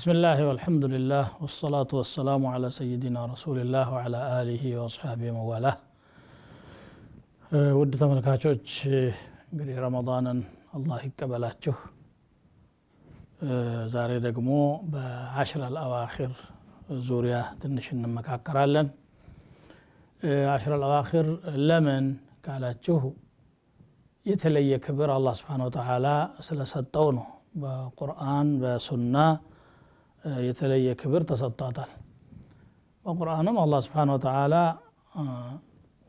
بسم الله والحمد لله والصلاة والسلام على سيدنا رسول الله وعلى آله وأصحابه وموالاه ود ተመልካቾች እንግዲህ ረመዳንን አላህ ይቀበላችሁ ዛሬ ደግሞ በ10 الأواخر ዙሪያ ትንሽ እንመካከራለን 10 الأواخر ለምን ካላችሁ የተለየ ክብር አላህ Subhanahu Wa Ta'ala ስለሰጠው ነው በቁርአን በሱና የተለየ ክብር ተሰጥቷታል በቁርአንም አላህ Subhanahu Wa Ta'ala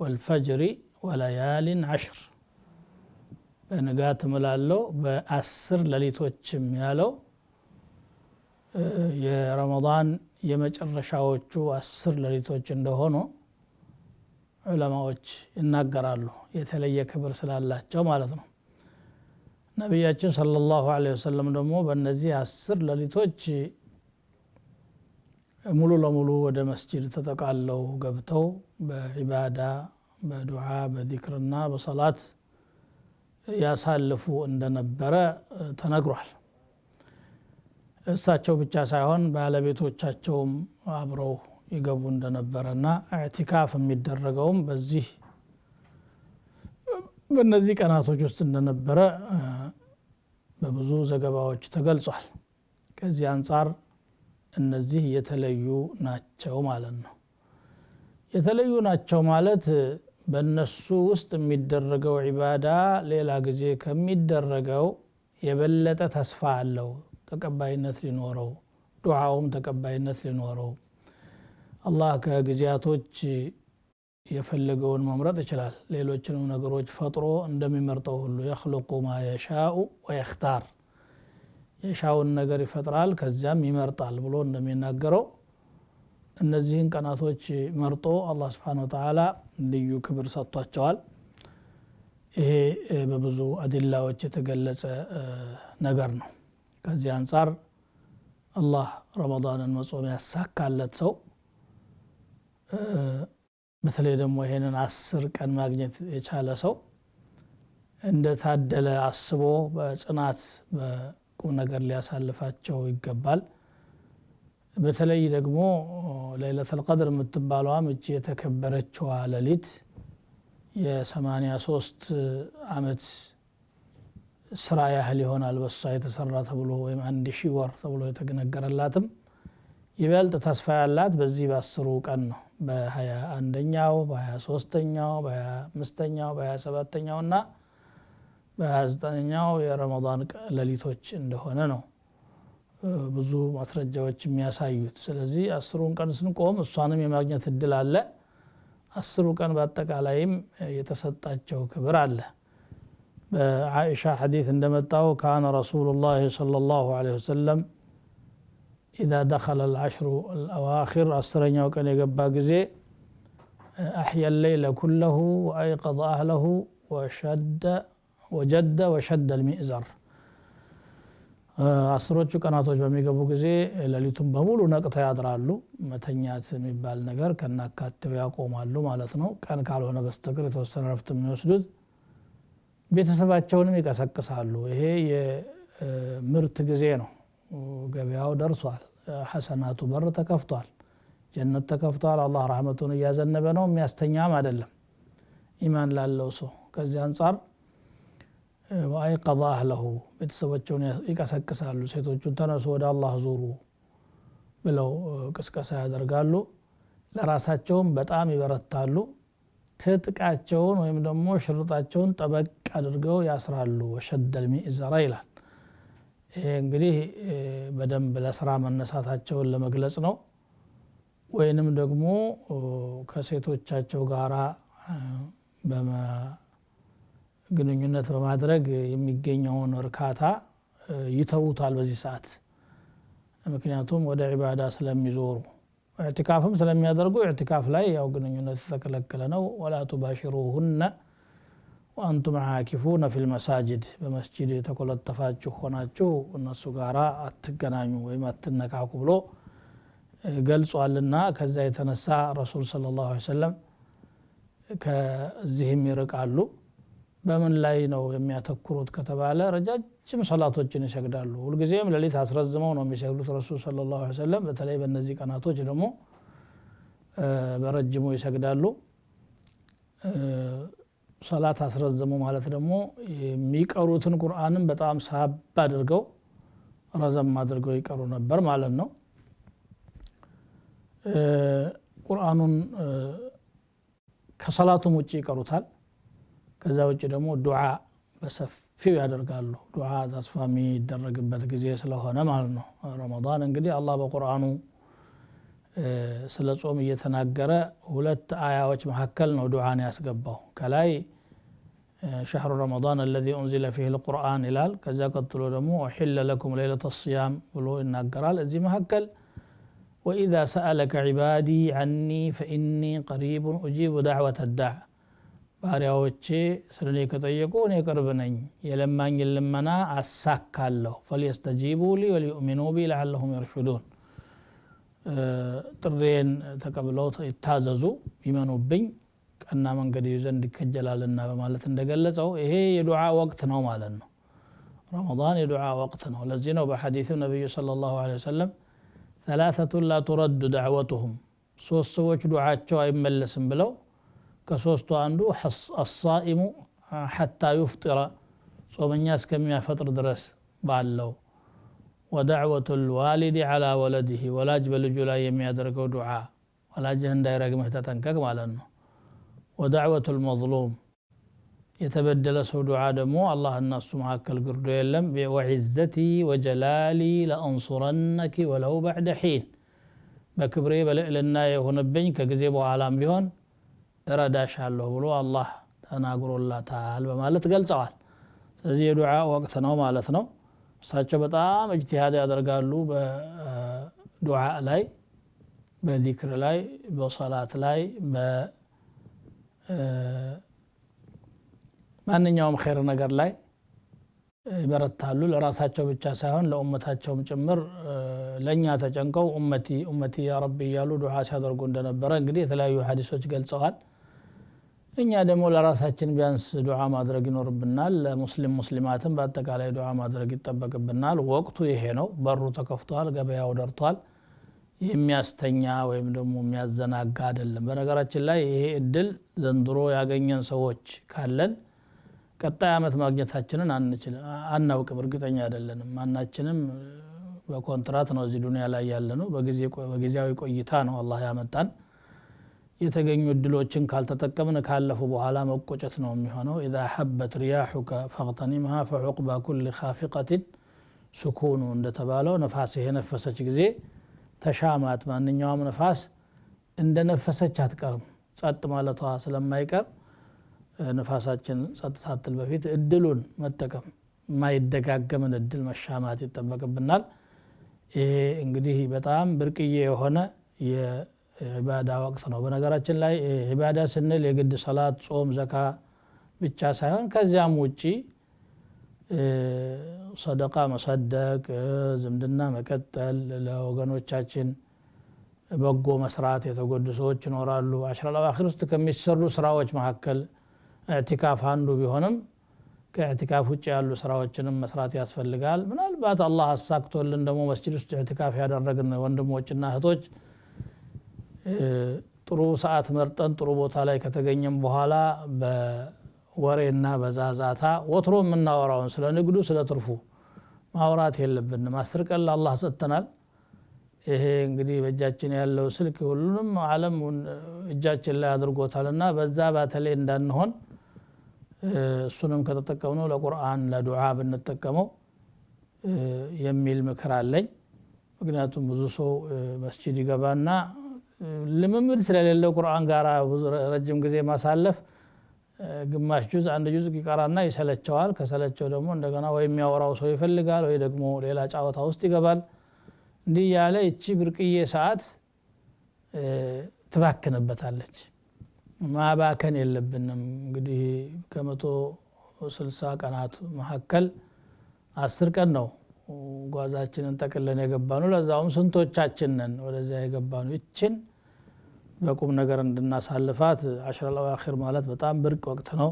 والفجر وليال 10 በንጋት ምላለው በ10 ሌሊቶችም ያለው የረመዳን የመጨረሻዎቹ 10 ሌሊቶች እንደሆኑ ዑለማዎች ይናገራሉ የተለየ ክብር ስላላቸው ማለት ነው ነብያችን ሰለላሁ ዐለይሂ ወሰለም ደግሞ በእነዚህ 10 ሌሊቶች ሙሉ ለሙሉ ወደ መስጂድ ተጠቃለው ገብተው በዒባዳ በዱዓ በዚክርና በሶላት ያሳልፉ እንደነበረ ተነግሯል እሳቸው ብቻ ሳይሆን ባለቤቶቻቸውም አብረው ይገቡ እንደነበረና ኢዕቲካፍ የሚደረገውም በእነዚህ ቀናቶች ውስጥ እንደነበረ በብዙ ዘገባዎች ተገልጿል ከዚህ አንፃር እነዚህ የተለዩ ናቸው ማለት ነው የተለዩ ናቸው ማለት በእነሱ ውስጥ የሚደረገው ዒባዳ ሌላ ጊዜ ከሚደረገው የበለጠ ተስፋ አለው ተቀባይነት ሊኖረው ዱዓውም ተቀባይነት ሊኖረው አላህ ከጊዜያቶች የፈለገውን መምረጥ ይችላል ሌሎችንም ነገሮች ፈጥሮ እንደሚመርጠው ሁሉ يخلق ما يشاء ويختار የሻውን ነገር ይፈጥራል ከዚያም ይመርጣል ብሎ እንደሚናገረው እነዚህን ቀናቶች መርጦ አላህ Subhanahu Wa Ta'ala ልዩ ክብር ሰጥቷቸዋል ይሄ በብዙ አድላዎች የተገለጸ ነገር ነው ከዚህ አንፃር አላህ ረመዳንን መጾም ያሳካለት ሰው በተለይ ደግሞ ይሄንን 10 ቀን ማግኘት የቻለ ሰው እንደታደለ አስቦ በጽናት በቁም ነገር ሊያሳልፋቸው ይገባል በተለይ ደግሞ ለይለቱል ቀድር የምትባለዋም እቺ የተከበረችው ሌሊት የ83 አመት ስራ ያህል ይሆናል በሷ የተሰራ ተብሎ ወይም 1000 ወር ተብሎ የተገነገረላትም ይበልጥ ተስፋ ያላት በዚህ በ10 ቀን ነው በ21ኛው በ23ኛው በ25ኛው በ27ኛው እና በ29ኛው የረመዳን ሌሊቶች እንደሆነ ነው ብዙ ማስረጃዎች የሚያሳዩት ስለዚህ 10ን ቀን ስንቆም እሷንም የማግኘት እድል አለ 10 ቀን በአጠቃላይም የተሰጣቸው ክብር አለ በአኢሻ ሐዲስ እንደመጣው ካነ ረሱሉላህ ሰለላሁ ዐለይሂ ወሰለም اذا دخل العشر الاواخر 10ኛው ቀን የገባ ጊዜ احيا الليل كله وايقظ اهله وجد وشد المئزر አስሮቹ ቀናቶች በሚገቡ ጊዜ ሌሊቱን በሙሉ ነቅተው ያድራሉ መተኛት የሚባል ነገር ከናካቴው ያቆማሉ ማለት ነው ቀን ካልሆነ በስተቀር የተወሰነ ረፍት የሚወስዱት ቤተሰባቸውንም ይቀሰቅሳሉ ይሄ የምርት ጊዜ ነው ገበያው ደርሷል ሐሰናቱ በር ተከፍቷል ጀነት ተከፍቷል አላህ ረህመቱን ያዘነበ ነው የሚያስተኛም አይደለም ኢማን ላለው ሰው ከዚህ አንፃር وأيقظ أهله ቤተሰቦቹን ይቀሰቅሳሉ ሴቶቹን ተነሱ ወደ አላህ ዙሩ ብለው ቅስቀሳ ያደርጋሉ ለራሳቸውም በጣም ይበረታሉ ትጥቃቸውን ወይም ደግሞ ሽርጣቸውን ጠበቅ አድርገው ያስራሉ وشد المئزر ይላል ይሄ እንግዲህ በደንብ ለስራ መነሳታቸውን ለመግለጽ ነው ወይንም ደግሞ ከሴቶቻቸው ጋራ ግንኙነት በማድረግ የሚገኘውን እርካታ ይተውታል በዚህ ሰዓት ምክንያቱም ወደ ዒባዳ ስለሚዞሩ ኢዕቲካፍም ስለሚያደርጉ ኢዕቲካፍ ላይ ያው ግንኙነት ተከለከለ ነው ወላ تباشروهن وانتم عاكفون في المساجد በመስጂድ የተቆለጠፋችሁ ሆናችሁ እነሱ ጋራ አትገናኙ ወይም አትነካኩ ብሎ ገልጿልና ከዛ የተነሳ ረሱል ሰለላሁ ዐለይሂ ወሰለም ከዚህም ይርቃሉ በምን ላይ ነው የሚያተኩሩት ከተባለ ረጃጅም ሶላቶችን ይሰግዳሉ ሁሉ ጊዜም ለሊት አስረዝመው ነው የሚሰግዱት ረሱል ሰለላሁ ዐለይሂ ወሰለም በተለይ በእነዚህ ቀናቶች ደግሞ በረጅሙ ይሰግዳሉ ሶላት አስረዝሙ ማለት ደግሞ የሚቀሩትን ቁርአንን በጣም ሳብ አድርገው ረዘም አድርገው ይቀሩ ነበር ማለት ነው ቁርአኑን ከሶላቱም ውጪ ይቀሩታል ከዛ ውጪ ደግሞ ዱዓ በሰፊው ያደርጋሉ ዱዓ ተስፋ የሚደረግበት ጊዜ ስለሆነ ማለት ነው ረመዳን እንግዲህ አላህ በቁርአኑ ስለ ጾም እየተናገረ ሁለት አያዎች መካከል ነው ዱዓን ያስገባው ከላይ شهر رمضان الذي أنزل فيه القرآن إلال كذا قتلوا دمو وحل لكم ليلة الصيام ولو إن قرال أزي مهكل وإذا سألك عبادي عني فإني قريب أجيب دعوة الداع باريوچي سلني كطيقون يقربنين يلمان يلمنا أساك الله فليستجيبوا لي وليؤمنوا بي لعلهم يرشدون ጥሬን ተቀብለው ይታዘዙ ይመኑብኝ ቀና መንገድ ይዘን እንከጀላልና በማለት እንደገለጸው ይሄ የዱዓ ወቅት ነው ማለት ነው ረመዳን የዱዓ ወቅት ነው ለዚህ ነው በሐዲስ ነብዩ ሰለላሁ ዐለይሂ ወሰለም ثلاثه لا ترد دعوتهم ሶስት ሰዎች ዱዓቸው አይመለስም ብለው ከሶስቱ አንዱ الصائم حتى يفطر ጾመኛ እስከሚያፈጥር ድረስ ባለው ودعوة الوالد على ولده ولاج بلجو لا የሚያደርገው ዱዓ ወላጅህ እንዳይረግምህ ተጠንቀቅ ማለት ነው ودعوة المظلوم የተበደለ ሰው ዱዓ ደግሞ አላህ እና እሱ መካከል ግርዶ የለም وعزتي وجلالي لأنصرنك ولو بعد حين በክብሬ በልዕልና የሆነብኝ ከጊዜ በኋላም ቢሆን እረዳሻለሁ ብሎ አላህ ተናግሮላታል በማለት ገልጸዋል ስለዚህ የዱዓ ወቅት ነው ማለት ነው እሳቸው በጣም እጅቲሃድ ያደርጋሉ በዱዓ ላይ በዚክር ላይ በሶላት ላይ በማንኛውም ኸይር ነገር ላይ ይበረታሉ ለራሳቸው ብቻ ሳይሆን ለኡመታቸውም ጭምር ለኛ ተጨንቀው ኡመቲ ያ ረቢ ያሉ ዱዓ ሲያደርጉ እንደነበረ እንግዲህ የተለያዩ ሐዲሶች ገልጸዋል እኛ ደግሞ ለራሳችን ቢያንስ ዱዓ ማድረግ ይኖርብናል ለሙስሊማትም በአጠቃላይ ዱዓ ማድረግ ይጠበቅብናል ወቅቱ ይሄ ነው በሩ ተከፍቷል ገበያው ደርቷል የሚያስተኛ ወይም ደግሞ የሚያዘናጋ አይደለም በነገራችን ላይ ይሄ እድል ዘንድሮ ያገኘን ሰዎች ካለን ቀጣይ አመት ማግኘታችንን አናውቅም እርግጠኛ አይደለንም ማናችንም በኮንትራት ነው እዚህ ዱንያ ላይ ያለነው በጊዜያዊ ቆይታ ነው አላህ ያመጣን የተገኙ እድሎችን ካልተጠቀምን ካለፉ በኋላ መቆጨት ነው የሚሆነው اذا حبت رياحك فاغتنمها فعقب كل خافقة سكون እንደተባለው ነፋስ የነፈሰች ጊዜ ተሻማት ማንኛውም ነፋስ እንደነፈሰች አትቀርም ጸጥ ማለቷ ስለማይቀር ነፋሳችን ጸጥ ሳትል በፊት እድሉን መጠቀም ማይደጋገምን እድል መሻማት ይጠበቅብናል ይሄ እንግዲህ በጣም ብርቅዬ የሆነ የዒባዳ ወቅት ነው በነገራችን ላይ ዒባዳ ስንል የግድ ሰላት ጾም ዘካ ብቻ ሳይሆን ከዚያም ውጪ ሰደቃ መሰደቅ ዝምድና መቀጠል ለወገኖቻችን በጎ መስራት የተጎዱ ሰዎች ይኖራሉ አሽራ አልአዋኺር ውስጥ ከሚሰሩ ስራዎች መካከል ኢዕቲካፍ አንዱ ቢሆንም ከኢዕቲካፍ ውጪ ያሉ ስራዎችንም መስራት ያስፈልጋል ምናልባት አላህ አሳክቶልን ደግሞ መስጂድ ውስጥ ኢዕቲካፍ ያደረግን ወንድሞችና እህቶች ጥሩ ሰዓት መርጠን ጥሩ ቦታ ላይ ከተገኘም በኋላ በወሬና በዛዛታ ወትሮ የምናወራውን ስለ ንግዱ ስለ ትርፉ ማውራት የለብንም አስር ቀን አላህ ሰጥተናል ይሄ እንግዲህ በእጃችን ያለው ስልክ ሁሉንም ዓለም እጃችን ላይ አድርጎታልና በዛ ባተላይ እንዳንሆን እሱንም ከተጠቀምነው ለቁርአን ለዱዓ ብንጠቀመው የሚል ምክር አለኝ ምክንያቱም ብዙ ሰው መስጂድ ይገባና ልምምድ ስለሌለው ቁርአን ጋር ረጅም ጊዜ ማሳለፍ ግማሽ ጁዝ አንድ ጁዝ ይቀራና ይሰለቸዋል ከሰለቸው ደግሞ እንደገና ወይ የሚያወራው ሰው ይፈልጋል ወይ ደግሞ ሌላ ጫወታ ውስጥ ይገባል እንዲህ ያለ እቺ ብርቅዬ ሰዓት ትባክንበታለች ማባከን የለብንም እንግዲህ ከ160 ቀናት መካከል 10 ቀን ነው ጓዛችንን ተቀለን የገባነው ለዛውም ስንቶቻችን ነን ወደዚያ የገባነው እቺን በቁም ነገር እንድናሳልፋት አሽራ አልአዋኺር ማለት በጣም ብርቅ ወቅት ነው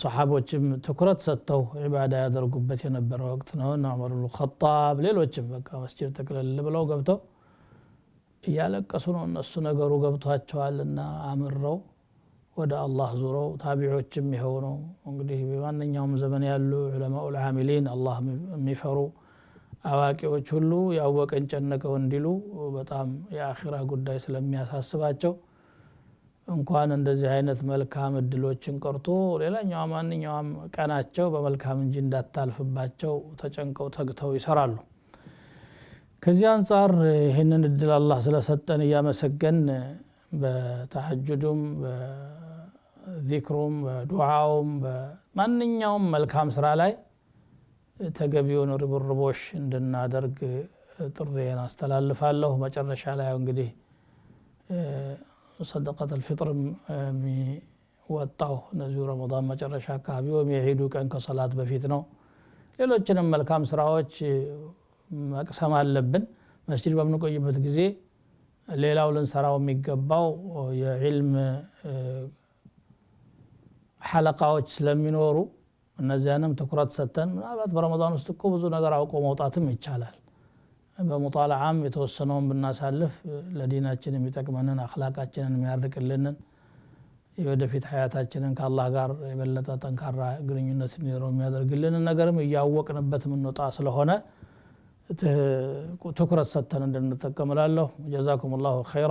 ሰሃቦችም ትኩረት ሰጥተው ዒባዳ ያደርጉበት የነበረ ወቅት ነው እና ዑመር ኢብኑ ኸጣብ ሌሎችም በቃ መስጂድ ተክለል ብለው ገብተው እያለቀሱ ነው እነሱ ነገሩ ገብቷቸዋልና አምረው ወደ አላህ ዙረው ታቢዖችም ይሄው ነው እንግዲህ በማንኛውም ዘመን ያሉ ዑለማኡል ዓሚሊን አላህ የሚፈሩ አዋቂዎች ሁሉ ያወቀን ጨነቀው እንዲሉ በጣም የአኺራ ጉዳይ ስለሚያሳስባቸው እንኳን እንደዚህ አይነት መልካም እድሎችን ቀርቶ ሌላኛው ማንኛውም ቀናቸው በመልካም እንጂ እንዳታልፍባቸው ተጨንቀው ተግተው ይሰራሉ ከዚህ አንፃር ይሄንን እድል አላህ ስለሰጠን ያመሰገን በተሐጁዱም በዚክሩም በዱዓውም በማንኛውም መልካም ስራ ላይ ተገቢውን ርብርቦሽ እንድናደርግ ጥሪዬን አስተላልፋለሁ መጨረሻ ላይ እንግዲህ صدقة الفطر የሚወጣው እነዚህ ረመዳን መጨረሻ አካባቢ ወይም የዒዱ ቀን ከሰላት በፊት ነው ሌሎችንም መልካም ስራዎች መቅሰም አለብን መስጂድ በምንቆይበት ጊዜ ሌላው ልንሰራው የሚገባው የዒልም ሐለቃዎች ስለሚኖሩ እነዚያንም ትኩረት ሰጥተን ምናልባት በረመዳን ውስጥ እኮ ብዙ ነገር አውቆ መውጣትም ይቻላል በሙጣላዓም የተወሰነውን ብናሳልፍ ለዲናችን የሚጠቅመንን አኽላቃችንን የሚያርቅልንን የወደፊት ሐያታችንን ከአላህ ጋር የበለጠ ጠንካራ ግንኙነት እንዲኖረው የሚያደርግልንን ነገርም እያወቅንበት የምንወጣ ስለሆነ ትኩረት ሰጥተን እንድንጠቀም እላለሁ ጀዛኩሙላሁ ኸይራ